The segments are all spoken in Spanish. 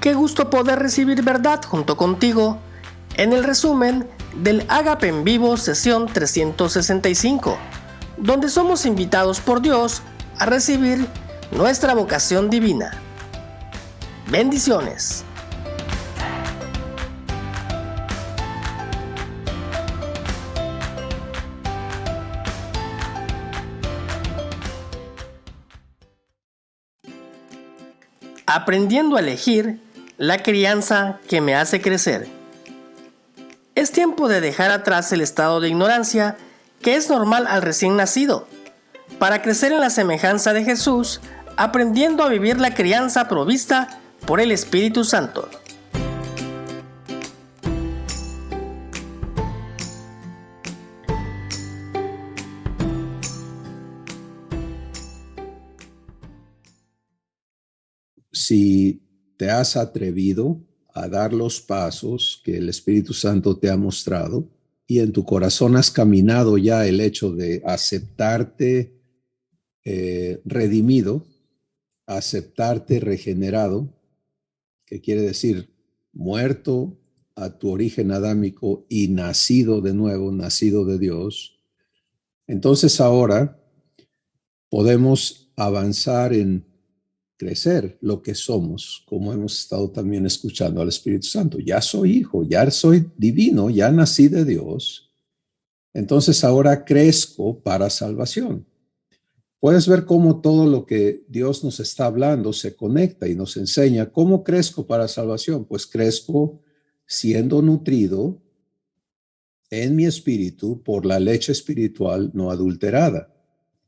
Qué gusto poder recibir verdad junto contigo en el resumen del Ágape en Vivo sesión 365, donde somos invitados por Dios a recibir nuestra vocación divina. Bendiciones. Aprendiendo a elegir la crianza que me hace crecer. Es tiempo de dejar atrás el estado de ignorancia que es normal al recién nacido, para crecer en la semejanza de Jesús, aprendiendo a vivir la crianza provista por el Espíritu Santo. Si te has atrevido a dar los pasos que el Espíritu Santo te ha mostrado y en tu corazón has caminado ya el hecho de aceptarte redimido, aceptarte regenerado, que quiere decir muerto a tu origen adámico y nacido de nuevo, nacido de Dios, entonces ahora podemos avanzar en crecer lo que somos, como hemos estado también escuchando al Espíritu Santo. Ya soy hijo, ya soy divino, ya nací de Dios. Entonces ahora crezco para salvación. Puedes ver cómo todo lo que Dios nos está hablando se conecta y nos enseña cómo crezco para salvación. Pues crezco siendo nutrido en mi espíritu por la leche espiritual no adulterada.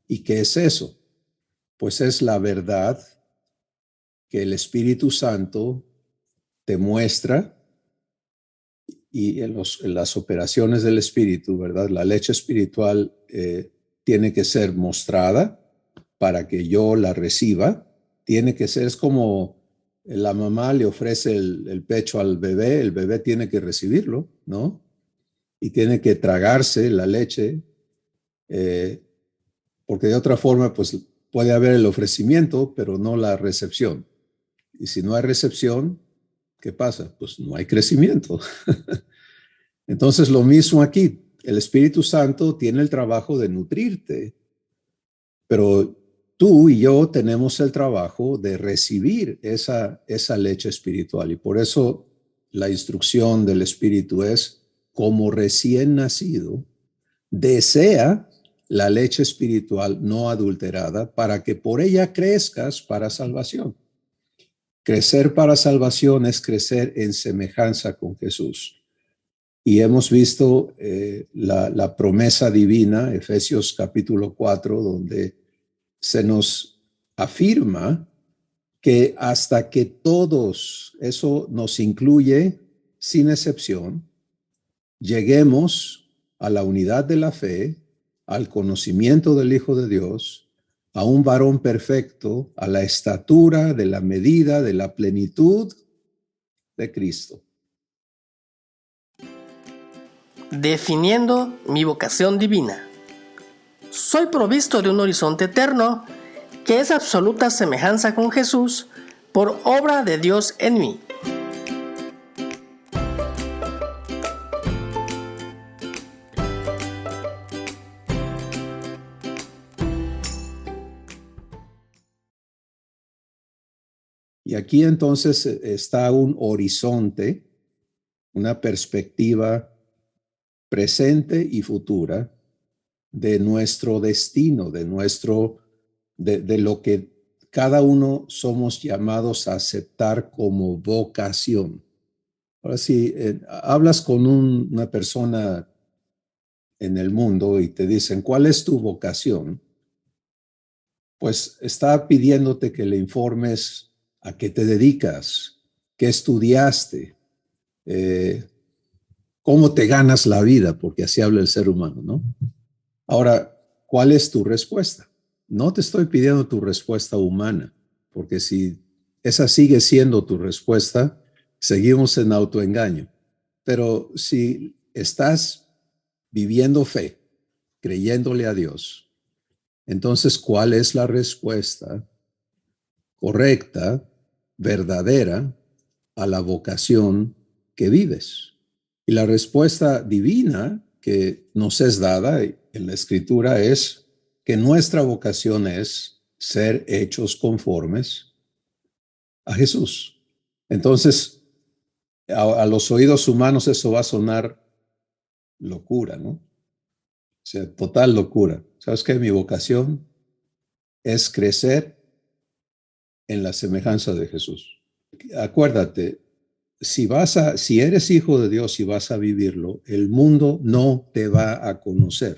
¿Y qué es eso? Pues es la verdad que el Espíritu Santo te muestra y en las operaciones del Espíritu, ¿verdad? La leche espiritual tiene que ser mostrada para que yo la reciba. Tiene que ser, es como la mamá le ofrece el pecho al bebé, el bebé tiene que recibirlo, ¿no? Y tiene que tragarse la leche, porque de otra forma, pues puede haber el ofrecimiento, pero no la recepción. Y si no hay recepción, ¿qué pasa? Pues no hay crecimiento. Entonces, lo mismo aquí. El Espíritu Santo tiene el trabajo de nutrirte, pero tú y yo tenemos el trabajo de recibir esa leche espiritual. Y por eso la instrucción del Espíritu es, como recién nacido, desea la leche espiritual no adulterada para que por ella crezcas para salvación. Crecer para salvación es crecer en semejanza con Jesús. Y hemos visto la promesa divina, Efesios capítulo 4, donde se nos afirma que hasta que todos, eso nos incluye sin excepción, lleguemos a la unidad de la fe, al conocimiento del Hijo de Dios, a un varón perfecto, a la estatura de la medida de la plenitud de Cristo. Definiendo mi vocación divina. Soy provisto de un horizonte eterno que es absoluta semejanza con Jesús por obra de Dios en mí. Y aquí entonces está un horizonte, una perspectiva presente y futura de nuestro destino, de lo que cada uno somos llamados a aceptar como vocación. Ahora, si hablas con una persona en el mundo y te dicen, ¿cuál es tu vocación? Pues está pidiéndote que le informes a qué te dedicas, qué estudiaste, cómo te ganas la vida, porque así habla el ser humano, ¿no? Ahora, ¿cuál es tu respuesta? No te estoy pidiendo tu respuesta humana, porque si esa sigue siendo tu respuesta, seguimos en autoengaño. Pero si estás viviendo fe, creyéndole a Dios, entonces, ¿cuál es la respuesta correcta, verdadera, a la vocación que vives. Y la respuesta divina que nos es dada en la Escritura es que nuestra vocación es ser hechos conformes a Jesús. Entonces, a los oídos humanos eso va a sonar locura, ¿no? O sea, total locura. ¿Sabes qué? Mi vocación es crecer en la semejanza de Jesús. Acuérdate, si eres hijo de Dios y vas a vivirlo, el mundo no te va a conocer.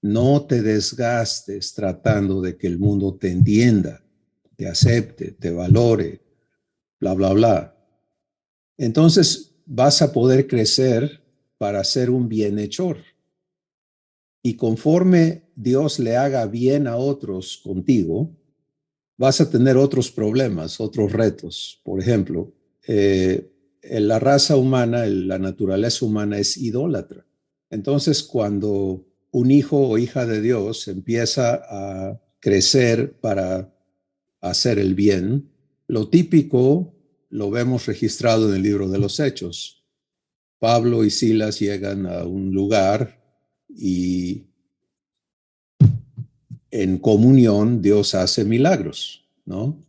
No te desgastes tratando de que el mundo te entienda, te acepte, te valore, bla, bla, bla. Entonces vas a poder crecer para ser un bienhechor. Y conforme Dios le haga bien a otros contigo, vas a tener otros problemas, otros retos. Por ejemplo, la raza humana, la naturaleza humana es idólatra. Entonces, cuando un hijo o hija de Dios empieza a crecer para hacer el bien, lo típico lo vemos registrado en el libro de los Hechos. Pablo y Silas llegan a un lugar y en comunión Dios hace milagros, ¿no?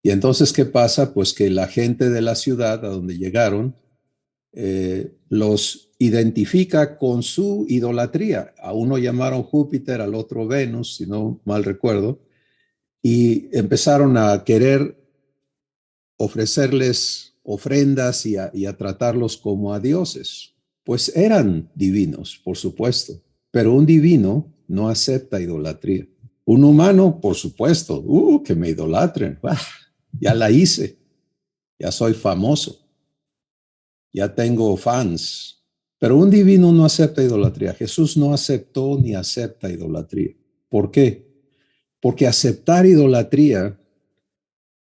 Y entonces, ¿qué pasa? Pues que la gente de la ciudad a donde llegaron los identifica con su idolatría. A uno llamaron Júpiter, al otro Venus, si no mal recuerdo, y empezaron a querer ofrecerles ofrendas y a tratarlos como a dioses. Pues eran divinos, por supuesto, pero un divino no acepta idolatría. Un humano, por supuesto, que me idolatren. Ya la hice, ya soy famoso, ya tengo fans. Pero un divino no acepta idolatría. Jesús no aceptó ni acepta idolatría. ¿Por qué? Porque aceptar idolatría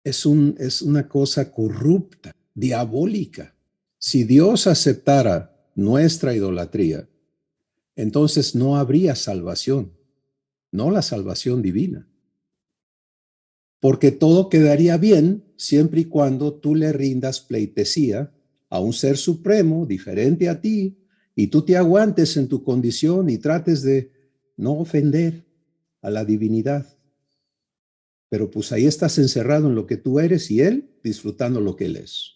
es una cosa corrupta, diabólica. Si Dios aceptara nuestra idolatría, entonces no habría salvación, no la salvación divina. Porque todo quedaría bien siempre y cuando tú le rindas pleitesía a un ser supremo diferente a ti y tú te aguantes en tu condición y trates de no ofender a la divinidad. Pero pues ahí estás encerrado en lo que tú eres y él disfrutando lo que él es.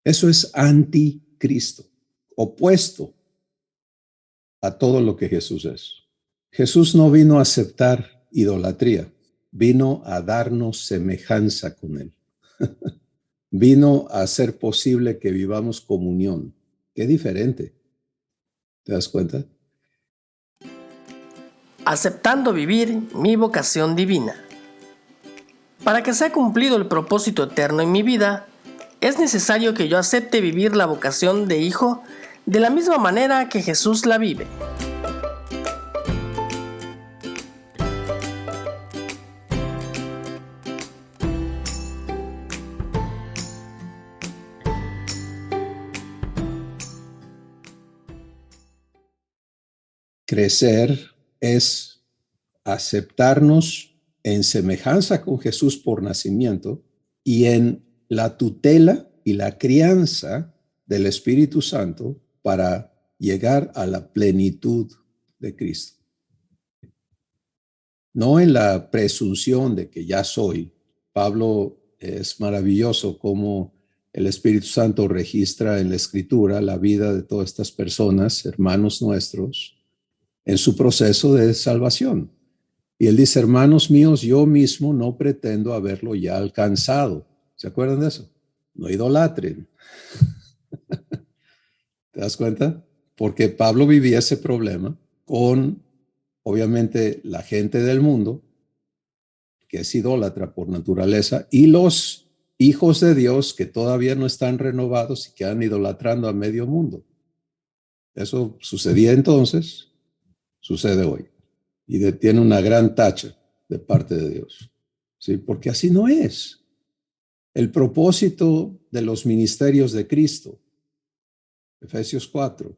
Eso es anticristo, opuesto a todo lo que Jesús es. Jesús no vino a aceptar idolatría, vino a darnos semejanza con él. Vino a hacer posible que vivamos comunión. Qué diferente. ¿Te das cuenta? Aceptando vivir mi vocación divina. Para que sea cumplido el propósito eterno en mi vida, es necesario que yo acepte vivir la vocación de hijo de la misma manera que Jesús la vive. Crecer es aceptarnos en semejanza con Jesús por nacimiento y en la tutela y la crianza del Espíritu Santo para llegar a la plenitud de Cristo. No en la presunción de que ya soy. Pablo es maravilloso cómo el Espíritu Santo registra en la Escritura la vida de todas estas personas, hermanos nuestros, en su proceso de salvación. Y él dice, hermanos míos, yo mismo no pretendo haberlo ya alcanzado. ¿Se acuerdan de eso? No idolatren. ¿Te das cuenta? Porque Pablo vivía ese problema con, obviamente, la gente del mundo, que es idólatra por naturaleza, y los hijos de Dios que todavía no están renovados y que han idolatrando a medio mundo. Eso sucedía entonces, sucede hoy. Y tiene una gran tacha de parte de Dios. ¿Sí? Porque así no es. El propósito de los ministerios de Cristo, Efesios 4,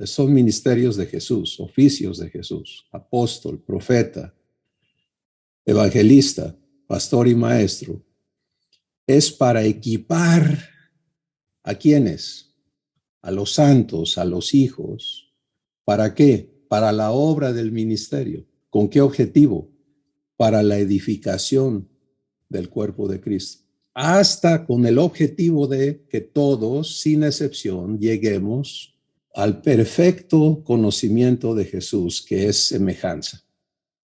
son ministerios de Jesús, oficios de Jesús, apóstol, profeta, evangelista, pastor y maestro, es para equipar ¿a quiénes? A los santos, a los hijos. ¿Para qué? Para la obra del ministerio. ¿Con qué objetivo? Para la edificación del cuerpo de Cristo. Hasta con el objetivo de que todos, sin excepción, lleguemos al perfecto conocimiento de Jesús, que es semejanza.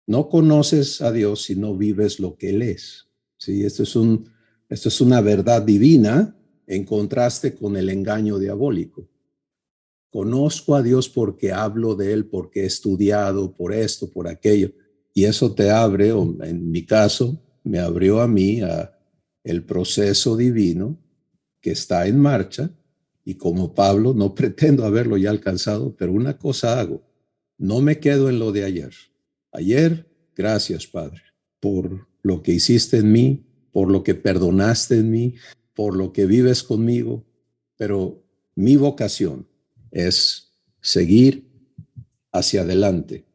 No conoces a Dios si no vives lo que Él es. ¿Sí? Esto es una verdad divina en contraste con el engaño diabólico. Conozco a Dios porque hablo de Él, porque he estudiado por esto, por aquello. Y eso te abre, o en mi caso, me abrió a mí el proceso divino que está en marcha. Y como Pablo, no pretendo haberlo ya alcanzado, pero una cosa hago. No me quedo en lo de ayer. Ayer, gracias, Padre, por lo que hiciste en mí, por lo que perdonaste en mí, por lo que vives conmigo, pero mi vocación es seguir hacia adelante,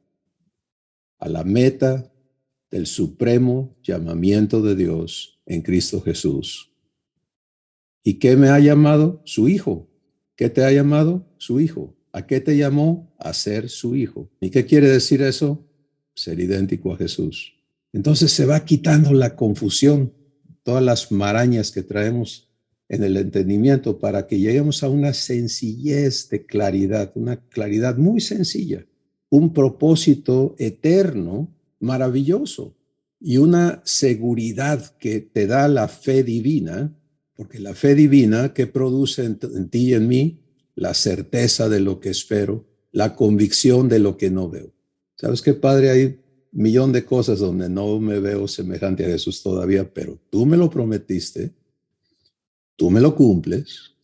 a la meta del supremo llamamiento de Dios en Cristo Jesús. ¿Y qué me ha llamado? Su Hijo. ¿Qué te ha llamado? Su Hijo. ¿A qué te llamó? A ser su Hijo. ¿Y qué quiere decir eso? Ser idéntico a Jesús. Entonces se va quitando la confusión, todas las marañas que traemos en el entendimiento para que lleguemos a una sencillez de claridad, una claridad muy sencilla, un propósito eterno, maravilloso y una seguridad que te da la fe divina, porque la fe divina que produce en ti y en mí la certeza de lo que espero, la convicción de lo que no veo. ¿Sabes qué, Padre? Hay un millón de cosas donde no me veo semejante a Jesús todavía, pero tú me lo prometiste, tú me lo cumples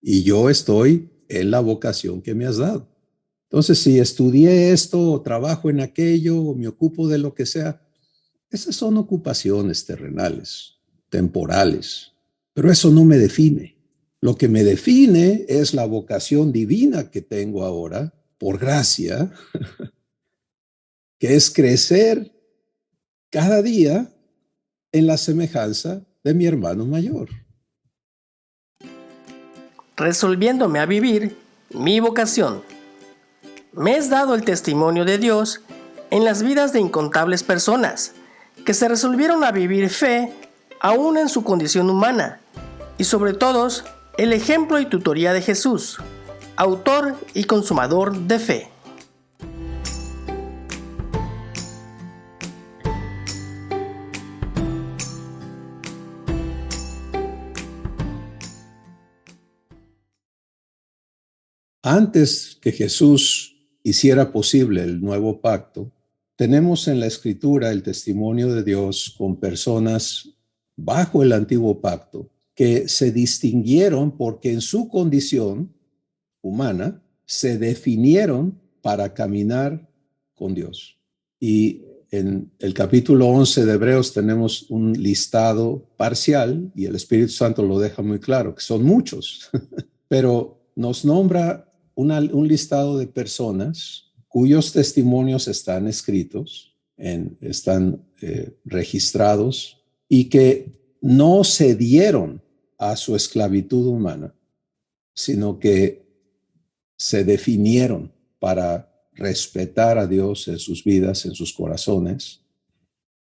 y yo estoy en la vocación que me has dado. Entonces, si estudié esto o trabajo en aquello o me ocupo de lo que sea, esas son ocupaciones terrenales, temporales, pero eso no me define. Lo que me define es la vocación divina que tengo ahora, por gracia, que es crecer cada día en la semejanza de mi hermano mayor. Resolviéndome a vivir mi vocación. Me es dado el testimonio de Dios en las vidas de incontables personas que se resolvieron a vivir fe aún en su condición humana, y sobre todos el ejemplo y tutoría de Jesús, autor y consumador de fe. Antes que Jesús hiciera posible el nuevo pacto, tenemos en la Escritura el testimonio de Dios con personas bajo el antiguo pacto que se distinguieron porque en su condición humana se definieron para caminar con Dios. Y en el capítulo 11 de Hebreos tenemos un listado parcial y el Espíritu Santo lo deja muy claro, que son muchos, pero nos nombra un listado de personas cuyos testimonios están escritos, están registrados y que no cedieron a su esclavitud humana, sino que se definieron para respetar a Dios en sus vidas, en sus corazones,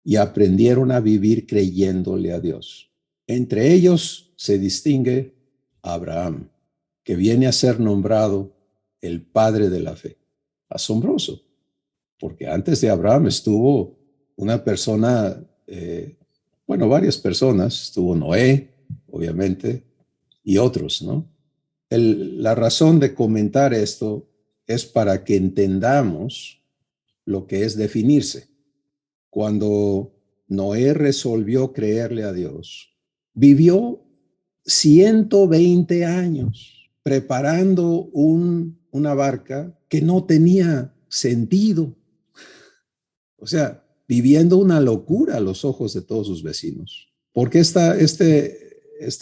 y aprendieron a vivir creyéndole a Dios. Entre ellos se distingue Abraham, que viene a ser nombrado el padre de la fe. Asombroso, porque antes de Abraham estuvo una persona, varias personas, estuvo Noé, obviamente, y otros, ¿no? La razón de comentar esto es para que entendamos lo que es definirse. Cuando Noé resolvió creerle a Dios, vivió 120 años preparando una barca que no tenía sentido. O sea, viviendo una locura a los ojos de todos sus vecinos. Porque esta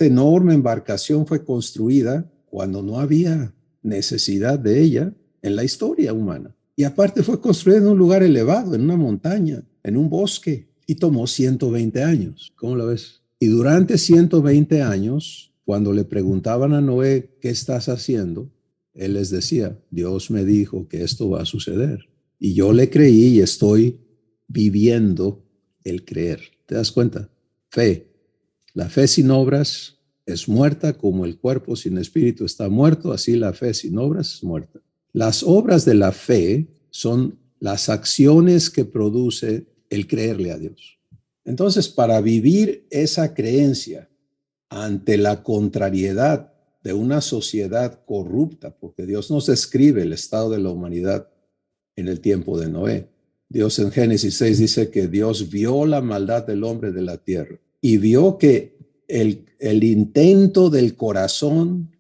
enorme embarcación fue construida cuando no había necesidad de ella en la historia humana. Y aparte fue construida en un lugar elevado, en una montaña, en un bosque, y tomó 120 años. ¿Cómo lo ves? Y durante 120 años, cuando le preguntaban a Noé, ¿qué estás haciendo? Él les decía, Dios me dijo que esto va a suceder. Y yo le creí y estoy viviendo el creer. ¿Te das cuenta? Fe. La fe sin obras es muerta, como el cuerpo sin espíritu está muerto, así la fe sin obras es muerta. Las obras de la fe son las acciones que produce el creerle a Dios. Entonces, para vivir esa creencia ante la contrariedad de una sociedad corrupta, porque Dios nos describe el estado de la humanidad en el tiempo de Noé. Dios en Génesis 6 dice que Dios vio la maldad del hombre de la tierra y vio que el intento del corazón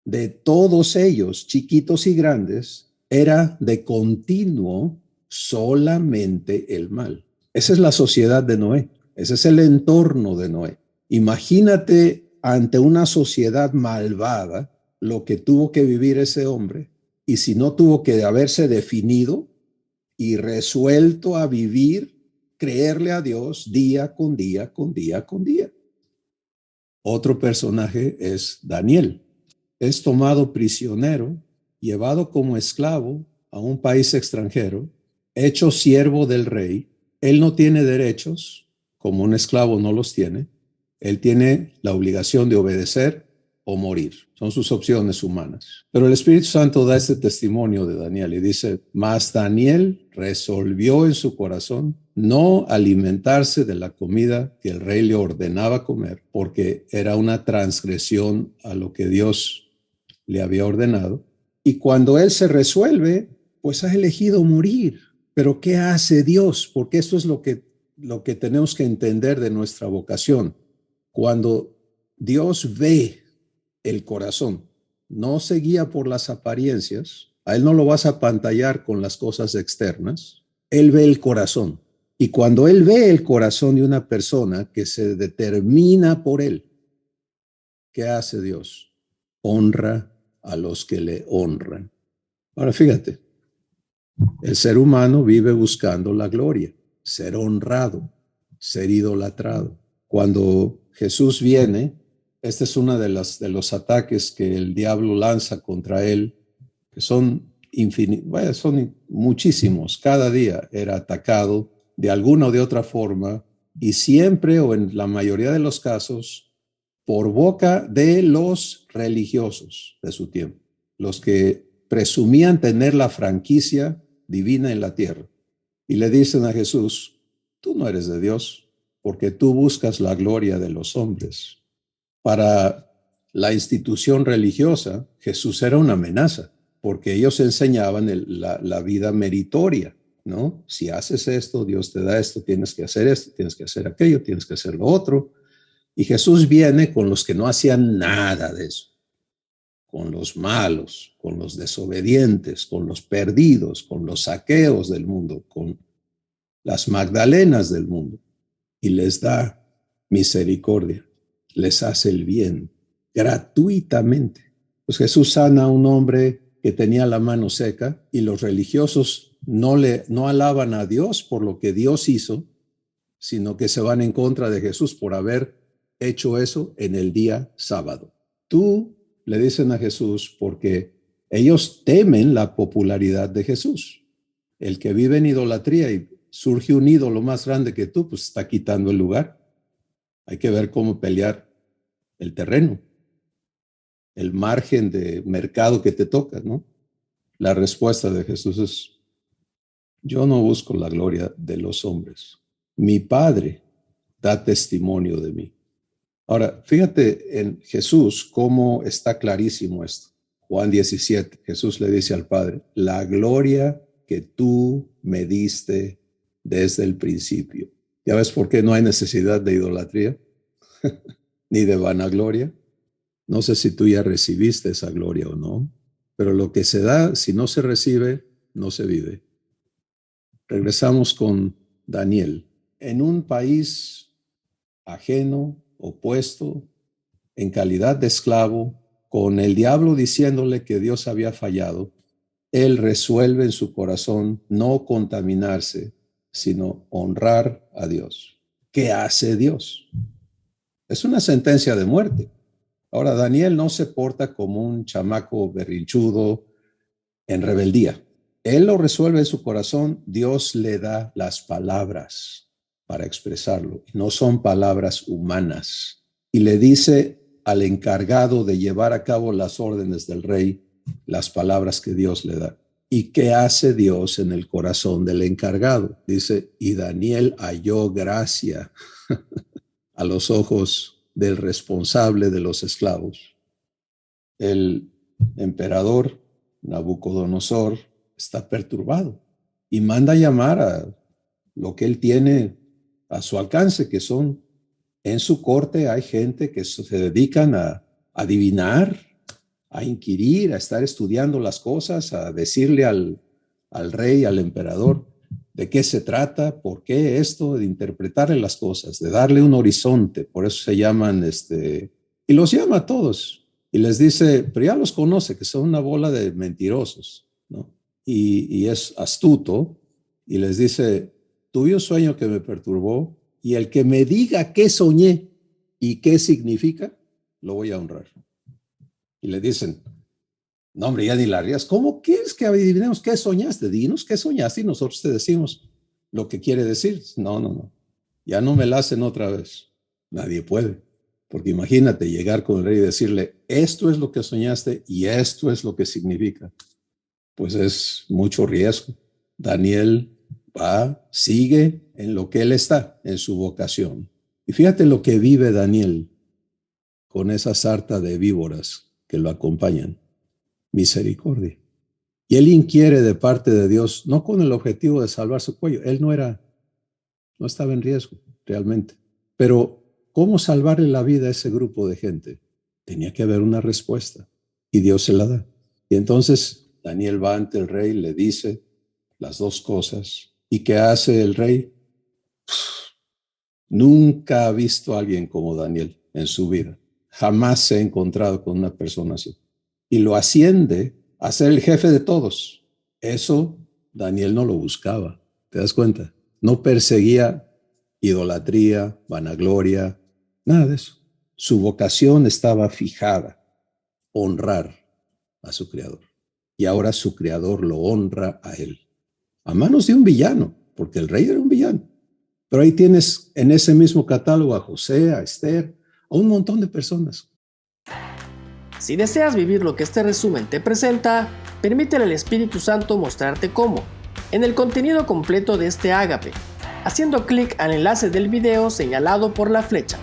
de todos ellos, chiquitos y grandes, era de continuo solamente el mal. Esa es la sociedad de Noé. Ese es el entorno de Noé. Imagínate ante una sociedad malvada lo que tuvo que vivir ese hombre, y si no tuvo que haberse definido y resuelto a vivir, creerle a Dios día con día, con día, con día. Otro personaje es Daniel. Es tomado prisionero, llevado como esclavo a un país extranjero, hecho siervo del rey. Él no tiene derechos, como un esclavo no los tiene. Él tiene la obligación de obedecer o morir. Son sus opciones humanas. Pero el Espíritu Santo da este testimonio de Daniel y dice, mas Daniel resolvió en su corazón no alimentarse de la comida que el rey le ordenaba comer, porque era una transgresión a lo que Dios le había ordenado. Y cuando él se resuelve, pues ha elegido morir. Pero ¿qué hace Dios? Porque esto es lo que tenemos que entender de nuestra vocación. Cuando Dios ve el corazón, no se guía por las apariencias, a él no lo vas a apantallar con las cosas externas, él ve el corazón. Y cuando él ve el corazón de una persona que se determina por él, ¿qué hace Dios? Honra a los que le honran. Ahora fíjate, el ser humano vive buscando la gloria, ser honrado, ser idolatrado. Cuando Jesús viene, este es uno de los ataques que el diablo lanza contra él, que son son muchísimos. Cada día era atacado de alguna o de otra forma, y siempre, o en la mayoría de los casos, por boca de los religiosos de su tiempo, los que presumían tener la franquicia divina en la tierra. Y le dicen a Jesús, tú no eres de Dios, porque tú buscas la gloria de los hombres. Para la institución religiosa, Jesús era una amenaza, porque ellos enseñaban la vida meritoria, ¿no? Si haces esto, Dios te da esto, tienes que hacer esto, tienes que hacer aquello, tienes que hacer lo otro. Y Jesús viene con los que no hacían nada de eso, con los malos, con los desobedientes, con los perdidos, con los saqueos del mundo, con las Magdalenas del mundo, y les da misericordia, les hace el bien gratuitamente. Pues Jesús sana a un hombre que tenía la mano seca, y los religiosos no alaban a Dios por lo que Dios hizo, sino que se van en contra de Jesús por haber hecho eso en el día sábado. Tú, le dicen a Jesús, porque ellos temen la popularidad de Jesús. El que vive en idolatría y surge un ídolo más grande que tú, pues está quitando el lugar. Hay que ver cómo pelear el terreno, el margen de mercado que te toca, ¿no? La respuesta de Jesús es, yo no busco la gloria de los hombres. Mi Padre da testimonio de mí. Ahora, fíjate en Jesús cómo está clarísimo esto. Juan 17, Jesús le dice al Padre, la gloria que tú me diste desde el principio. ¿Ya ves por qué no hay necesidad de idolatría? Ni de vanagloria. No sé si tú ya recibiste esa gloria o no, pero lo que se da, si no se recibe, no se vive. Regresamos con Daniel. En un país ajeno, opuesto, en calidad de esclavo, con el diablo diciéndole que Dios había fallado, él resuelve en su corazón no contaminarse, sino honrar a Dios. ¿Qué hace Dios? Es una sentencia de muerte. Ahora, Daniel no se porta como un chamaco berrinchudo en rebeldía. Él lo resuelve en su corazón. Dios le da las palabras para expresarlo. No son palabras humanas. Y le dice al encargado de llevar a cabo las órdenes del rey las palabras que Dios le da. ¿Y qué hace Dios en el corazón del encargado? Dice, y Daniel halló gracia a los ojos del responsable de los esclavos. El emperador Nabucodonosor está perturbado y manda llamar a lo que él tiene a su alcance, que son en su corte hay gente que se dedican a adivinar, a inquirir, a estar estudiando las cosas, a decirle al rey, al emperador, de qué se trata, por qué esto, de interpretarle las cosas, de darle un horizonte. Por eso se llaman, y los llama a todos y les dice, pero ya los conoce, que son una bola de mentirosos, ¿no? Y es astuto y les dice, tuve un sueño que me perturbó y el que me diga qué soñé y qué significa, lo voy a honrar. Y le dicen, no, hombre, ya ni la rías. ¿Cómo quieres que adivinemos qué soñaste? Dinos qué soñaste y nosotros te decimos lo que quiere decir. No. Ya no me la hacen otra vez. Nadie puede. Porque imagínate llegar con el rey y decirle, esto es lo que soñaste y esto es lo que significa. Pues es mucho riesgo. Daniel sigue en lo que él está, en su vocación. Y fíjate lo que vive Daniel con esa sarta de víboras que lo acompañan. Misericordia. Y él inquiere de parte de Dios, no con el objetivo de salvar su cuello. Él no estaba en riesgo realmente. Pero ¿cómo salvarle la vida a ese grupo de gente? Tenía que haber una respuesta y Dios se la da. Y entonces Daniel va ante el rey, le dice las dos cosas. ¿Y qué hace el rey? Nunca ha visto a alguien como Daniel en su vida. Jamás se ha encontrado con una persona así. Y lo asciende a ser el jefe de todos. Eso Daniel no lo buscaba. ¿Te das cuenta? No perseguía idolatría, vanagloria, nada de eso. Su vocación estaba fijada, honrar a su Creador. Y ahora su Creador lo honra a él. A manos de un villano, porque el rey era un villano. Pero ahí tienes en ese mismo catálogo a José, a Esther, a un montón de personas. Si deseas vivir lo que este resumen te presenta, permítele al Espíritu Santo mostrarte cómo, en el contenido completo de este ágape, haciendo clic al enlace del video señalado por la flecha.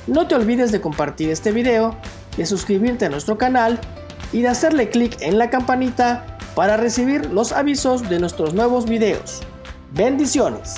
No te olvides de compartir este video, de suscribirte a nuestro canal y de hacerle clic en la campanita para recibir los avisos de nuestros nuevos videos. ¡Bendiciones!